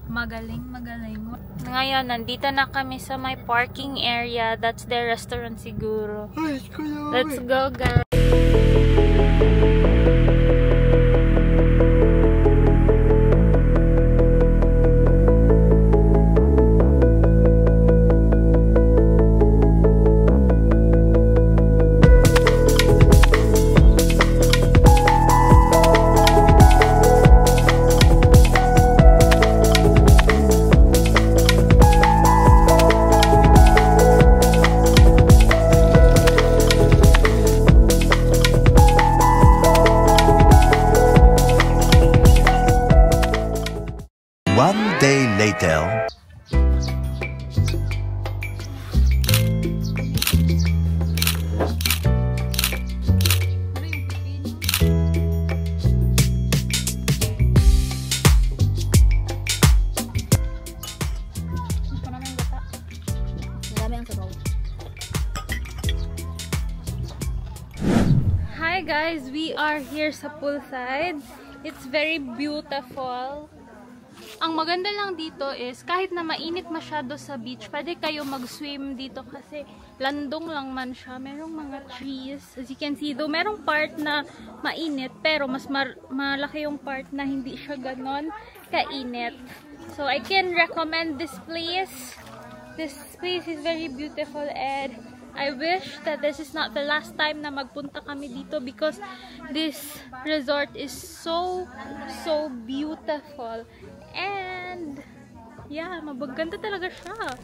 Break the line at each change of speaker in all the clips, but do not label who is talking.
Magaling. Ngayon, nandito na kami sa my parking area. That's their restaurant siguro. Let's go, guys.
One day later.
Hi guys, we are here sa poolside. It's very beautiful. Ang maganda lang dito is kahit na mainit masyado sa beach, pwede kayo mag-swim dito kasi landong lang man siya. Merong mga trees. As you can see, though merong part na mainit, pero mas malaki yung part na hindi siya ganon kainit. So I can recommend this place. This place is very beautiful and I wish that this is not the last time na magpunta kami dito because this resort is so beautiful. And yeah, mabaganda talaga siya.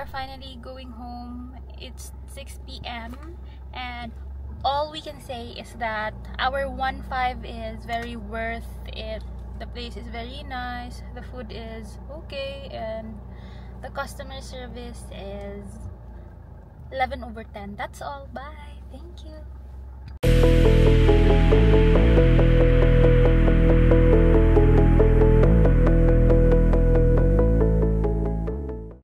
Finally going home. It's 6 p.m. and all we can say is that our 1.5 is very worth it. The place is very nice, the food is okay, and the customer service is 11/10. That's all. Bye. Thank you.